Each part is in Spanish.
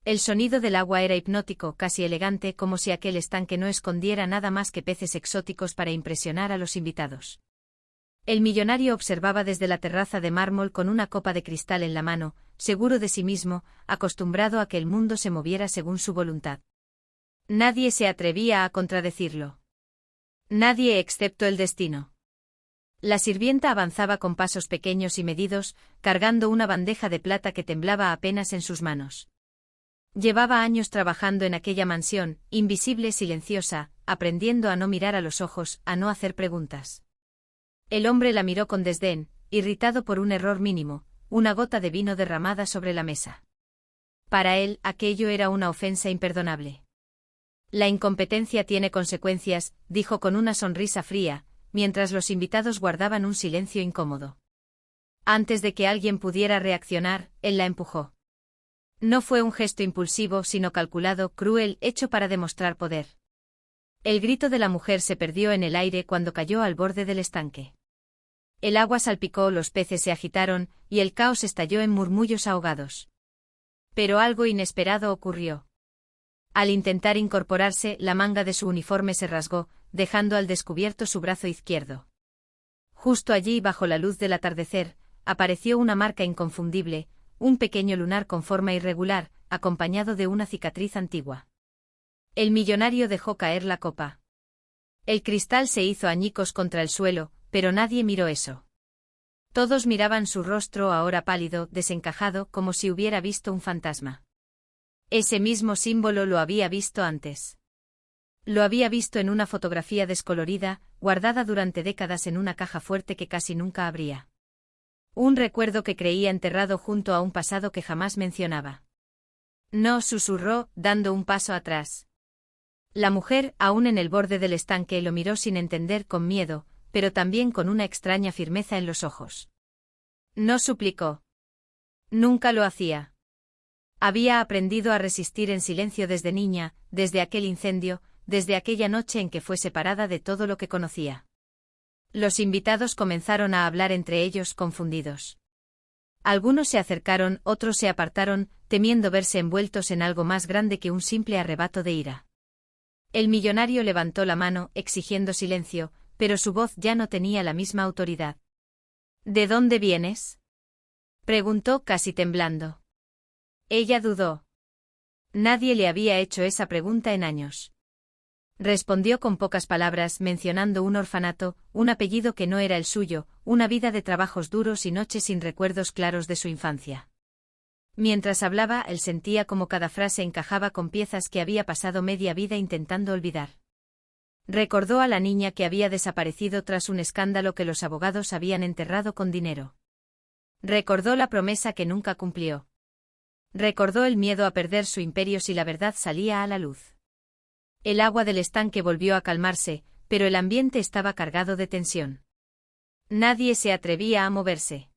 El sonido del agua era hipnótico, casi elegante, como si aquel estanque no escondiera nada más que peces exóticos para impresionar a los invitados. El millonario observaba desde la terraza de mármol con una copa de cristal en la mano, seguro de sí mismo, acostumbrado a que el mundo se moviera según su voluntad. Nadie se atrevía a contradecirlo. Nadie excepto el destino. La sirvienta avanzaba con pasos pequeños y medidos, cargando una bandeja de plata que temblaba apenas en sus manos. Llevaba años trabajando en aquella mansión, invisible, silenciosa, aprendiendo a no mirar a los ojos, a no hacer preguntas. El hombre la miró con desdén, irritado por un error mínimo, una gota de vino derramada sobre la mesa. Para él, aquello era una ofensa imperdonable. La incompetencia tiene consecuencias, dijo con una sonrisa fría, mientras los invitados guardaban un silencio incómodo. Antes de que alguien pudiera reaccionar, él la empujó. No fue un gesto impulsivo, sino calculado, cruel, hecho para demostrar poder. El grito de la mujer se perdió en el aire cuando cayó al borde del estanque. El agua salpicó, los peces se agitaron, y el caos estalló en murmullos ahogados. Pero algo inesperado ocurrió. Al intentar incorporarse, la manga de su uniforme se rasgó, dejando al descubierto su brazo izquierdo. Justo allí, bajo la luz del atardecer, apareció una marca inconfundible, un pequeño lunar con forma irregular, acompañado de una cicatriz antigua. El millonario dejó caer la copa. El cristal se hizo añicos contra el suelo, pero nadie miró eso. Todos miraban su rostro ahora pálido, desencajado, como si hubiera visto un fantasma. Ese mismo símbolo lo había visto antes. Lo había visto en una fotografía descolorida, guardada durante décadas en una caja fuerte que casi nunca abría. Un recuerdo que creía enterrado junto a un pasado que jamás mencionaba. No, susurró, dando un paso atrás. La mujer, aún en el borde del estanque, lo miró sin entender, con miedo, pero también con una extraña firmeza en los ojos. No suplicó. Nunca lo hacía. Había aprendido a resistir en silencio desde niña, desde aquel incendio, desde aquella noche en que fue separada de todo lo que conocía. Los invitados comenzaron a hablar entre ellos, confundidos. Algunos se acercaron, otros se apartaron, temiendo verse envueltos en algo más grande que un simple arrebato de ira. El millonario levantó la mano, exigiendo silencio, pero su voz ya no tenía la misma autoridad. ¿De dónde vienes?, preguntó casi temblando. Ella dudó. Nadie le había hecho esa pregunta en años. Respondió con pocas palabras, mencionando un orfanato, un apellido que no era el suyo, una vida de trabajos duros y noches sin recuerdos claros de su infancia. Mientras hablaba, él sentía como cada frase encajaba con piezas que había pasado media vida intentando olvidar. Recordó a la niña que había desaparecido tras un escándalo que los abogados habían enterrado con dinero. Recordó la promesa que nunca cumplió. Recordó el miedo a perder su imperio si la verdad salía a la luz. El agua del estanque volvió a calmarse, pero el ambiente estaba cargado de tensión. Nadie se atrevía a moverse.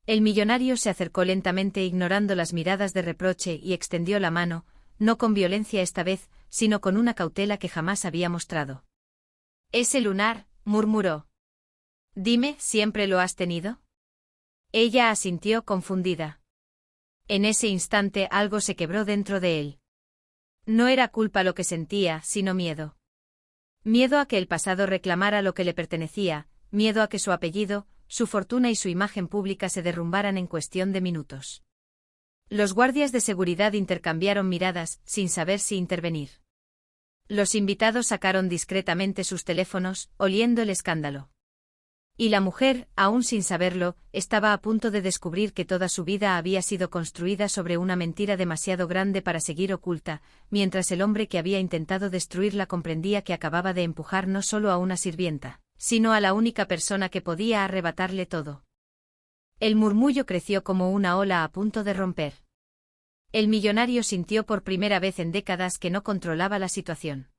El millonario se acercó lentamente ignorando las miradas de reproche y extendió la mano, no con violencia esta vez, sino con una cautela que jamás había mostrado. «Ese lunar», murmuró. «Dime, ¿siempre lo has tenido?». Ella asintió confundida. En ese instante algo se quebró dentro de él. No era culpa lo que sentía, sino miedo. Miedo a que el pasado reclamara lo que le pertenecía, miedo a que su apellido, su fortuna y su imagen pública se derrumbaran en cuestión de minutos. Los guardias de seguridad intercambiaron miradas, sin saber si intervenir. Los invitados sacaron discretamente sus teléfonos, oliendo el escándalo. Y la mujer, aún sin saberlo, estaba a punto de descubrir que toda su vida había sido construida sobre una mentira demasiado grande para seguir oculta, mientras el hombre que había intentado destruirla comprendía que acababa de empujar no solo a una sirvienta, sino a la única persona que podía arrebatarle todo. El murmullo creció como una ola a punto de romper. El millonario sintió por primera vez en décadas que no controlaba la situación.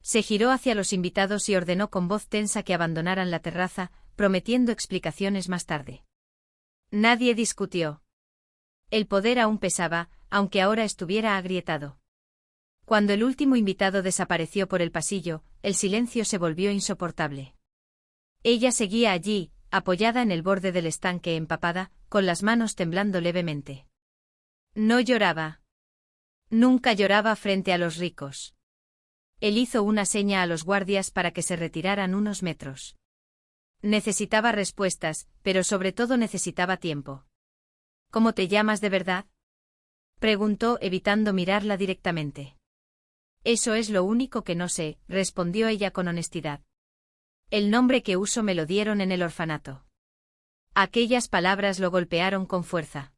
Se giró hacia los invitados y ordenó con voz tensa que abandonaran la terraza, prometiendo explicaciones más tarde. Nadie discutió. El poder aún pesaba, aunque ahora estuviera agrietado. Cuando el último invitado desapareció por el pasillo, el silencio se volvió insoportable. Ella seguía allí, apoyada en el borde del estanque empapada, con las manos temblando levemente. No lloraba. Nunca lloraba frente a los ricos. Él hizo una seña a los guardias para que se retiraran unos metros. Necesitaba respuestas, pero sobre todo necesitaba tiempo. ¿Cómo te llamas de verdad?, preguntó, evitando mirarla directamente. Eso es lo único que no sé, respondió ella con honestidad. El nombre que uso me lo dieron en el orfanato. Aquellas palabras lo golpearon con fuerza.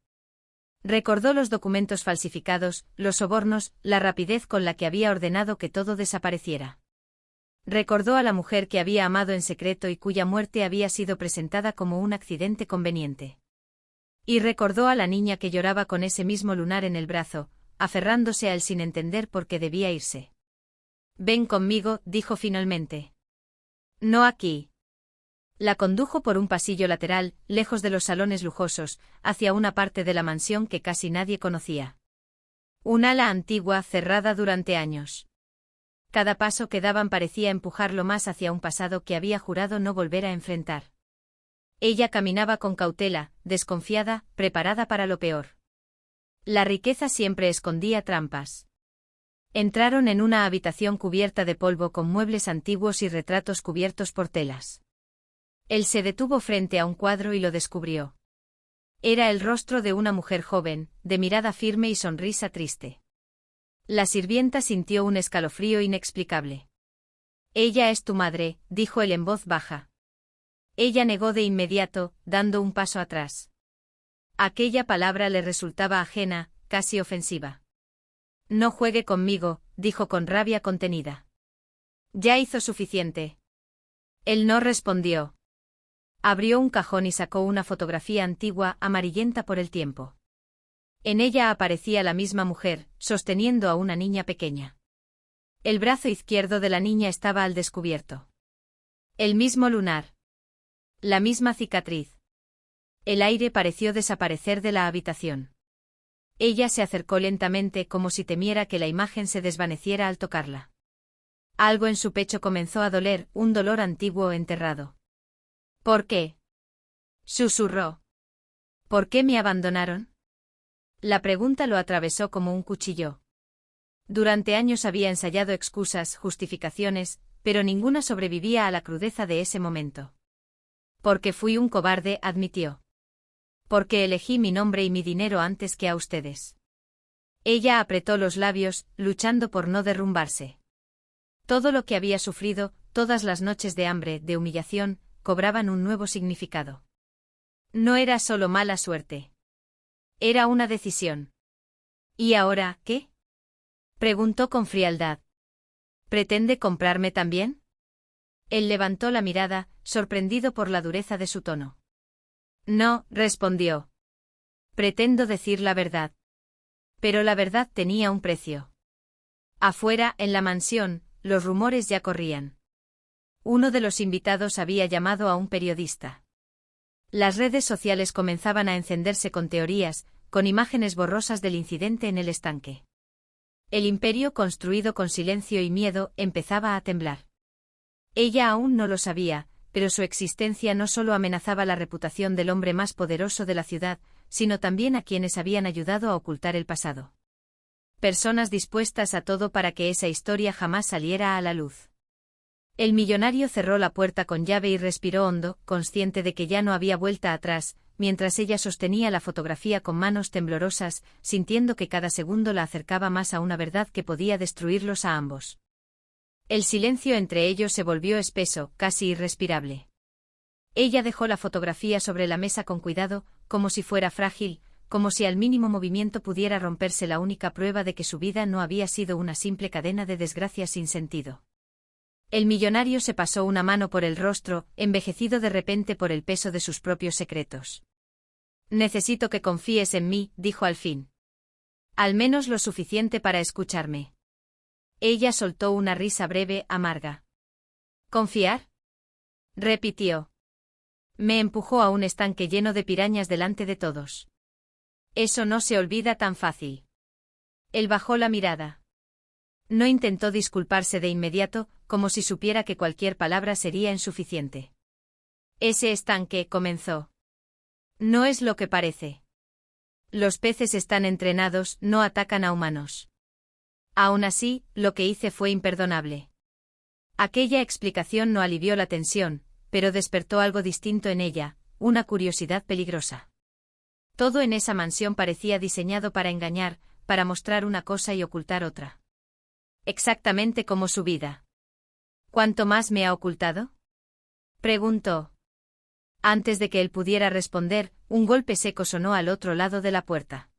Recordó los documentos falsificados, los sobornos, la rapidez con la que había ordenado que todo desapareciera. Recordó a la mujer que había amado en secreto y cuya muerte había sido presentada como un accidente conveniente. Y recordó a la niña que lloraba con ese mismo lunar en el brazo, aferrándose a él sin entender por qué debía irse. «Ven conmigo», dijo finalmente. «No aquí». La condujo por un pasillo lateral, lejos de los salones lujosos, hacia una parte de la mansión que casi nadie conocía. Un ala antigua cerrada durante años. Cada paso que daban parecía empujarlo más hacia un pasado que había jurado no volver a enfrentar. Ella caminaba con cautela, desconfiada, preparada para lo peor. La riqueza siempre escondía trampas. Entraron en una habitación cubierta de polvo con muebles antiguos y retratos cubiertos por telas. Él se detuvo frente a un cuadro y lo descubrió. Era el rostro de una mujer joven, de mirada firme y sonrisa triste. La sirvienta sintió un escalofrío inexplicable. «Ella es tu madre», dijo él en voz baja. Ella negó de inmediato, dando un paso atrás. Aquella palabra le resultaba ajena, casi ofensiva. «No juegue conmigo», dijo con rabia contenida. «Ya hizo suficiente». Él no respondió. Abrió un cajón y sacó una fotografía antigua, amarillenta por el tiempo. En ella aparecía la misma mujer, sosteniendo a una niña pequeña. El brazo izquierdo de la niña estaba al descubierto. El mismo lunar. La misma cicatriz. El aire pareció desaparecer de la habitación. Ella se acercó lentamente como si temiera que la imagen se desvaneciera al tocarla. Algo en su pecho comenzó a doler, un dolor antiguo enterrado. «¿Por qué?», susurró. «¿Por qué me abandonaron?». La pregunta lo atravesó como un cuchillo. Durante años había ensayado excusas, justificaciones, pero ninguna sobrevivía a la crudeza de ese momento. «Porque fui un cobarde», admitió. «Porque elegí mi nombre y mi dinero antes que a ustedes». Ella apretó los labios, luchando por no derrumbarse. Todo lo que había sufrido, todas las noches de hambre, de humillación, cobraban un nuevo significado. No era solo mala suerte. Era una decisión. ¿Y ahora, qué?, preguntó con frialdad. ¿Pretende comprarme también? Él levantó la mirada, sorprendido por la dureza de su tono. «No», respondió. «Pretendo decir la verdad». Pero la verdad tenía un precio. Afuera, en la mansión, los rumores ya corrían. Uno de los invitados había llamado a un periodista. Las redes sociales comenzaban a encenderse con teorías, con imágenes borrosas del incidente en el estanque. El imperio construido con silencio y miedo empezaba a temblar. Ella aún no lo sabía, pero su existencia no solo amenazaba la reputación del hombre más poderoso de la ciudad, sino también a quienes habían ayudado a ocultar el pasado. Personas dispuestas a todo para que esa historia jamás saliera a la luz. El millonario cerró la puerta con llave y respiró hondo, consciente de que ya no había vuelta atrás, mientras ella sostenía la fotografía con manos temblorosas, sintiendo que cada segundo la acercaba más a una verdad que podía destruirlos a ambos. El silencio entre ellos se volvió espeso, casi irrespirable. Ella dejó la fotografía sobre la mesa con cuidado, como si fuera frágil, como si al mínimo movimiento pudiera romperse la única prueba de que su vida no había sido una simple cadena de desgracias sin sentido. El millonario se pasó una mano por el rostro, envejecido de repente por el peso de sus propios secretos. «Necesito que confíes en mí», dijo al fin. «Al menos lo suficiente para escucharme». Ella soltó una risa breve, amarga. «¿Confiar?», repitió. «Me empujó a un estanque lleno de pirañas delante de todos. Eso no se olvida tan fácil». Él bajó la mirada. No intentó disculparse de inmediato, como si supiera que cualquier palabra sería insuficiente. «Ese estanque», comenzó. «No es lo que parece. Los peces están entrenados, no atacan a humanos. Aún así, lo que hice fue imperdonable. Aquella explicación no alivió la tensión, pero despertó algo distinto en ella, una curiosidad peligrosa. Todo en esa mansión parecía diseñado para engañar, para mostrar una cosa y ocultar otra. Exactamente como su vida. ¿Cuánto más me ha ocultado?, preguntó. Antes de que él pudiera responder, un golpe seco sonó al otro lado de la puerta.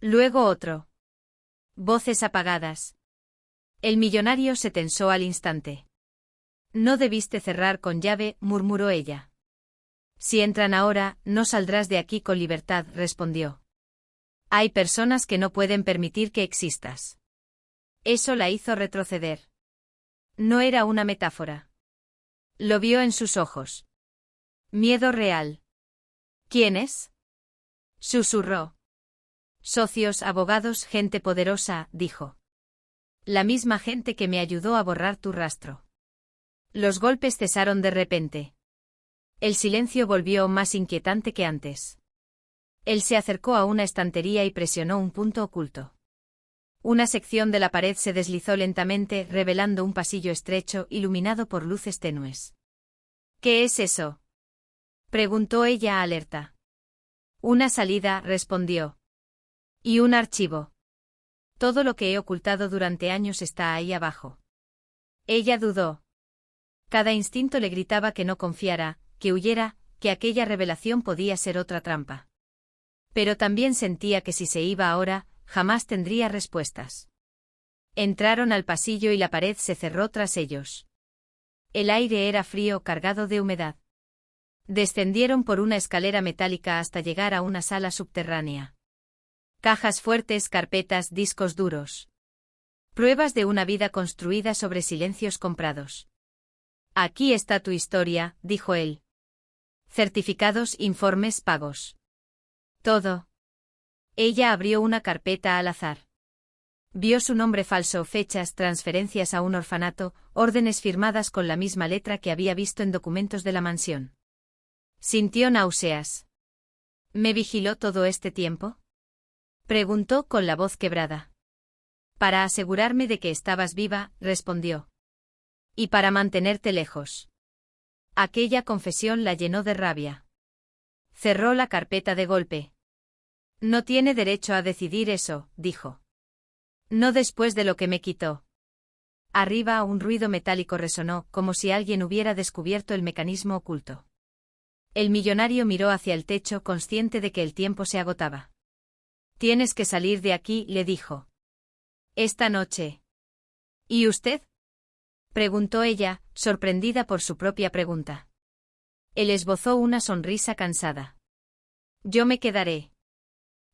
Luego otro. Voces apagadas. El millonario se tensó al instante. No debiste cerrar con llave, murmuró ella. Si entran ahora, no saldrás de aquí con libertad, respondió. Hay personas que no pueden permitir que existas. Eso la hizo retroceder. No era una metáfora. Lo vio en sus ojos. Miedo real. ¿Quién es?, susurró. Socios, abogados, gente poderosa, dijo. La misma gente que me ayudó a borrar tu rastro. Los golpes cesaron de repente. El silencio volvió más inquietante que antes. Él se acercó a una estantería y presionó un punto oculto. Una sección de la pared se deslizó lentamente, revelando un pasillo estrecho, iluminado por luces tenues. ¿Qué es eso?, preguntó ella alerta. Una salida, respondió. Y un archivo. Todo lo que he ocultado durante años está ahí abajo. Ella dudó. Cada instinto le gritaba que no confiara, que huyera, que aquella revelación podía ser otra trampa. Pero también sentía que si se iba ahora, jamás tendría respuestas. Entraron al pasillo y la pared se cerró tras ellos. El aire era frío, cargado de humedad. Descendieron por una escalera metálica hasta llegar a una sala subterránea. Cajas fuertes, carpetas, discos duros. Pruebas de una vida construida sobre silencios comprados. Aquí está tu historia, dijo él. Certificados, informes, pagos. Todo. Ella abrió una carpeta al azar. Vio su nombre falso, fechas, transferencias a un orfanato, órdenes firmadas con la misma letra que había visto en documentos de la mansión. Sintió náuseas. ¿Me vigiló todo este tiempo?, preguntó con la voz quebrada. Para asegurarme de que estabas viva, respondió. Y para mantenerte lejos. Aquella confesión la llenó de rabia. Cerró la carpeta de golpe. No tiene derecho a decidir eso, dijo. No después de lo que me quitó. Arriba un ruido metálico resonó, como si alguien hubiera descubierto el mecanismo oculto. El millonario miró hacia el techo, consciente de que el tiempo se agotaba. Tienes que salir de aquí, le dijo. Esta noche. ¿Y usted?, preguntó ella, sorprendida por su propia pregunta. Él esbozó una sonrisa cansada. Yo me quedaré.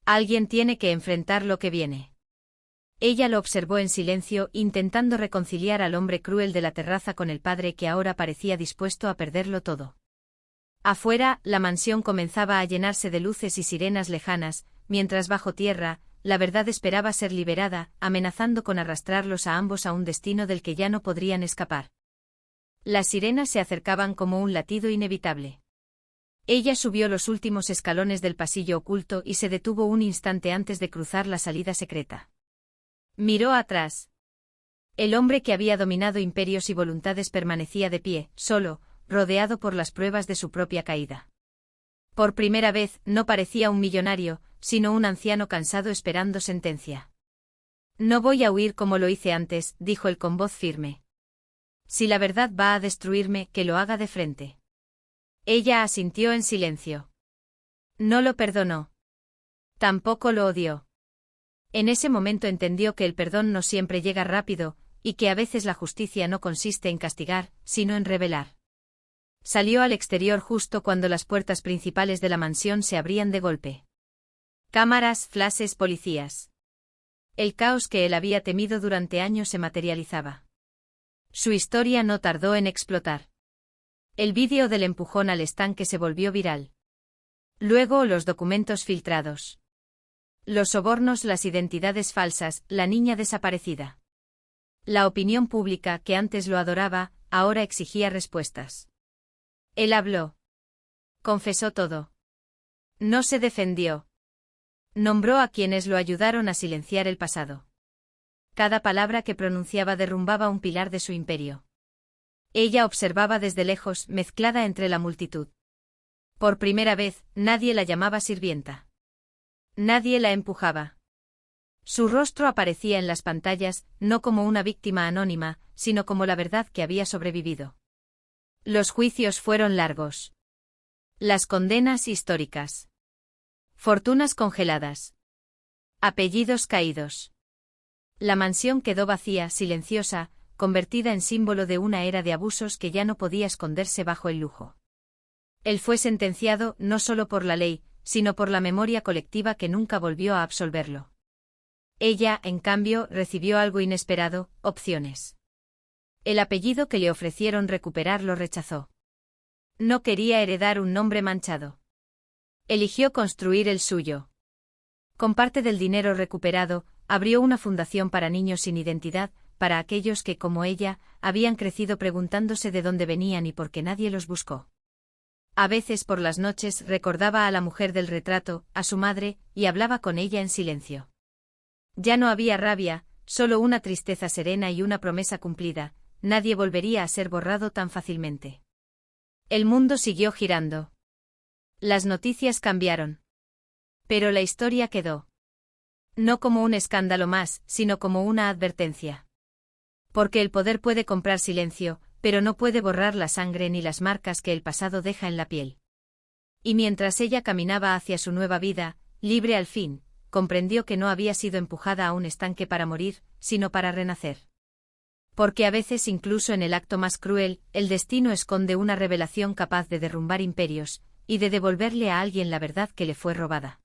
Alguien tiene que enfrentar lo que viene. Ella lo observó en silencio, intentando reconciliar al hombre cruel de la terraza con el padre que ahora parecía dispuesto a perderlo todo. Afuera, la mansión comenzaba a llenarse de luces y sirenas lejanas, mientras bajo tierra, la verdad esperaba ser liberada, amenazando con arrastrarlos a ambos a un destino del que ya no podrían escapar. Las sirenas se acercaban como un latido inevitable. Ella subió los últimos escalones del pasillo oculto y se detuvo un instante antes de cruzar la salida secreta. Miró atrás. El hombre que había dominado imperios y voluntades permanecía de pie, solo, rodeado por las pruebas de su propia caída. Por primera vez, no parecía un millonario, sino un anciano cansado esperando sentencia. No voy a huir como lo hice antes, dijo él con voz firme. Si la verdad va a destruirme, que lo haga de frente. Ella asintió en silencio. No lo perdonó. Tampoco lo odió. En ese momento entendió que el perdón no siempre llega rápido, y que a veces la justicia no consiste en castigar, sino en revelar. Salió al exterior justo cuando las puertas principales de la mansión se abrían de golpe. Cámaras, flashes, policías. El caos que él había temido durante años se materializaba. Su historia no tardó en explotar. El vídeo del empujón al estanque se volvió viral. Luego los documentos filtrados. Los sobornos, las identidades falsas, la niña desaparecida. La opinión pública, que antes lo adoraba, ahora exigía respuestas. Él habló. Confesó todo. No se defendió. Nombró a quienes lo ayudaron a silenciar el pasado. Cada palabra que pronunciaba derrumbaba un pilar de su imperio. Ella observaba desde lejos, mezclada entre la multitud. Por primera vez, nadie la llamaba sirvienta. Nadie la empujaba. Su rostro aparecía en las pantallas, no como una víctima anónima, sino como la verdad que había sobrevivido. Los juicios fueron largos. Las condenas históricas. Fortunas congeladas. Apellidos caídos. La mansión quedó vacía, silenciosa, convertida en símbolo de una era de abusos que ya no podía esconderse bajo el lujo. Él fue sentenciado no solo por la ley, sino por la memoria colectiva que nunca volvió a absolverlo. Ella, en cambio, recibió algo inesperado, opciones. El apellido que le ofrecieron recuperar lo rechazó. No quería heredar un nombre manchado. Eligió construir el suyo. Con parte del dinero recuperado, abrió una fundación para niños sin identidad, para aquellos que, como ella, habían crecido preguntándose de dónde venían y por qué nadie los buscó. A veces por las noches recordaba a la mujer del retrato, a su madre, y hablaba con ella en silencio. Ya no había rabia, solo una tristeza serena y una promesa cumplida: nadie volvería a ser borrado tan fácilmente. El mundo siguió girando. Las noticias cambiaron. Pero la historia quedó. No como un escándalo más, sino como una advertencia. Porque el poder puede comprar silencio, pero no puede borrar la sangre ni las marcas que el pasado deja en la piel. Y mientras ella caminaba hacia su nueva vida, libre al fin, comprendió que no había sido empujada a un estanque para morir, sino para renacer. Porque a veces, incluso en el acto más cruel, el destino esconde una revelación capaz de derrumbar imperios, y de devolverle a alguien la verdad que le fue robada.